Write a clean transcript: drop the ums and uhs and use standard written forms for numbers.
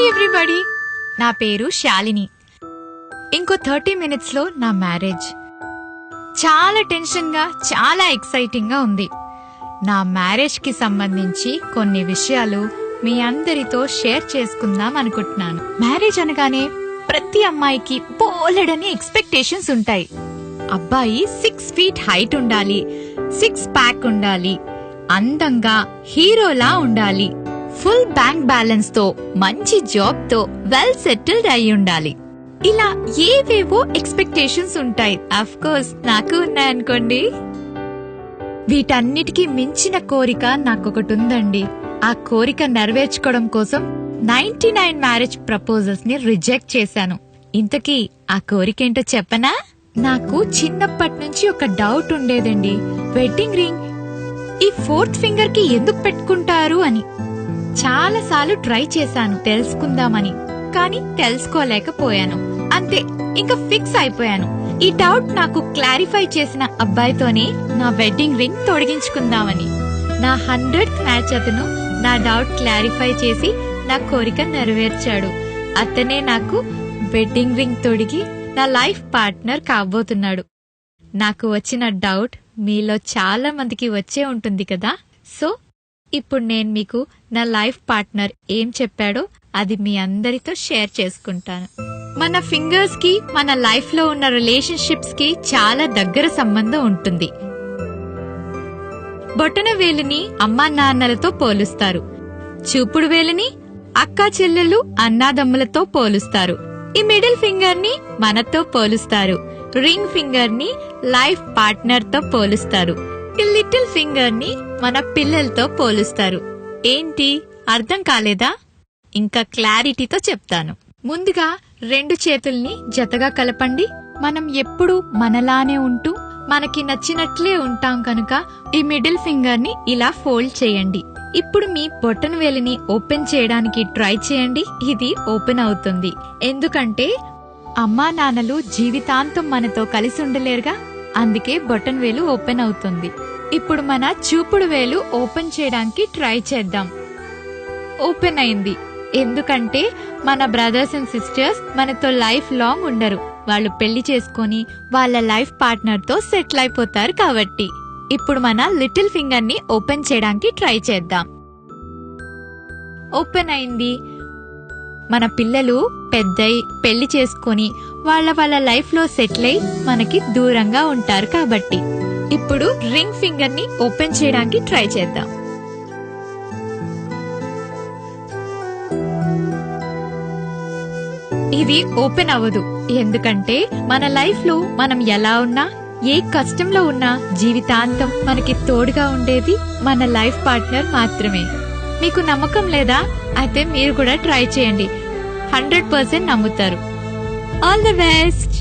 Hi everybody, నా పేరు శాలిని. ఇంకో 30 minutes లో నా మ్యారేజ్. చాలా టెన్షన్ గా, చాలా ఎక్సైటింగ్ గా ఉంది. నా మ్యారేజ్ కి సంబంధించి కొన్ని విషయాలు మీ అందరితో షేర్ చేసుకుందాం అనుకుంటున్నాను. మ్యారేజ్ అనగానే ప్రతి అమ్మాయికి బోలెడని ఎక్స్పెక్టేషన్స్ ఉంటాయి. అబ్బాయి 6 feet హైట్ ఉండాలి, 6 pack ఉండాలి, అందంగా హీరోలా ఉండాలి, ఫుల్ బ్యాంక్ బ్యాలెన్స్ తో, మంచి జాబ్ తో వెల్ సెటిల్డ్ అయి ఉండాలి. ఇలా ఏవేవో ఎక్స్పెక్టేషన్స్ ఉంటాయి. అఫ్ కోర్స్ నాకు ఉన్నాయనుకోండి. వీటన్నిటికీ మించిన కోరిక నాకొకటి ఉందండి. ఆ కోరిక నెరవేర్చుకోవడం కోసం 99 మ్యారేజ్ ప్రపోజల్స్ ని రిజెక్ట్ చేశాను. ఇంతకీ ఆ కోరికేంటో చెప్పనా? నాకు చిన్నప్పటి నుంచి ఒక డౌట్ ఉండేదండి. వెడ్డింగ్ రింగ్ ఈ 4th ఫింగర్ కి ఎందుకు పెట్టుకుంటారు అని. చాలా సార్లు ట్రై చేశాను తెలుసుకుందామని, కానీ తెలుసుకోలేకపోయాను. అంతే, ఇంకా ఫిక్స్ అయిపోయాను. ఈ డౌట్ నాకు క్లారిఫై చేసిన అబ్బాయితోనే నా వెడ్డింగ్ రింగ్ తొడిగించుకుందామని. నా 100th మ్యాచ్ అతను నా డౌట్ క్లారిఫై చేసి నా కోరిక నెరవేర్చాడు. అతనే నాకు వెడ్డింగ్ రింగ్ తొడిగి నా లైఫ్ పార్ట్నర్ కాబోతున్నాడు. నాకు వచ్చిన డౌట్ మీలో చాలా మందికి వచ్చే ఉంటుంది కదా. సో ఇప్పుడు నేను మీకు నా లైఫ్ పార్ట్నర్ ఏం చెప్పాడో అది మీ అందరితో షేర్ చేసుకుంటాను. మన ఫింగర్స్ కి మన లైఫ్ లో ఉన్న రిలేషన్షిప్స్ కి చాలా దగ్గర సంబంధం ఉంటుంది. బొటన వేలుని అమ్మా నాన్నలతో పోలుస్తారు. చూపుడు వేలుని అక్కా చెల్లెలు అన్నాదమ్ములతో పోలుస్తారు. ఈ మిడిల్ ఫింగర్ ని మనతో పోలుస్తారు. రింగ్ ఫింగర్ ని లైఫ్ పార్ట్నర్ తో పోలుస్తారు. ఈ లిటిల్ ఫింగర్ ని మన పిల్లలతో పోలుస్తారు. ఏంటి అర్థం కాలేదా? ఇంకా క్లారిటీతో చెప్తాను. ముందుగా 2 చేతుల్ని జతగా కలపండి. మనం ఎప్పుడు మనలానే ఉంటూ మనకి నచ్చినట్లే ఉంటాం కనుక ఈ మిడిల్ ఫింగర్ ని ఇలా ఫోల్డ్ చేయండి. ఇప్పుడు మీ బొటన వేలిని ఓపెన్ చేయడానికి ట్రై చేయండి. ఇది ఓపెన్ అవుతుంది. ఎందుకంటే అమ్మా నాన్నలు జీవితాంతం మనతో కలిసి ఉండలేరుగా, అందుకే బొటన్ వేలు ఓపెన్ అవుతుంది. ఇప్పుడు మన చూపుడు వేలు ఓపెన్ చేయడానికి ట్రై చేద్దాం. ఓపెన్ అయింది. ఎందుకంటే మన బ్రదర్స్ అండ్ సిస్టర్స్ మనతో లైఫ్ లాంగ్ ఉండరు. వాళ్ళు పెళ్లి చేసుకుని వాళ్ళ లైఫ్ పార్ట్నర్ తో సెటిల్ అయిపోతారు కాబట్టి. ఇప్పుడు మన లిటిల్ ఫింగర్ ని ఓపెన్ చేయడానికి ట్రై చేద్దాం. ఓపెన్ అయింది. మన పిల్లలు పెద్దయి పెళ్లి చేసుకుని వాళ్ళ లైఫ్ లో సెటిల్ అయి మనకి దూరంగా ఉంటారు కాబట్టి. ఇప్పుడు రింగ్ ఫింగర్ ని ఓపెన్ చేయడానికి ట్రై చేద్దాం. ఇది ఓపెన్ అవ్వదు. ఎందుకంటే మన లైఫ్ లో మనం ఎలా ఉన్నా, ఏ కష్టంలో ఉన్నా జీవితాంతం మనకి తోడుగా ఉండేది మన లైఫ్ పార్ట్నర్ మాత్రమే. మీకు నమ్మకం లేదా? అయితే మీరు కూడా ట్రై చేయండి. 100% నమ్ముతారు. All the best.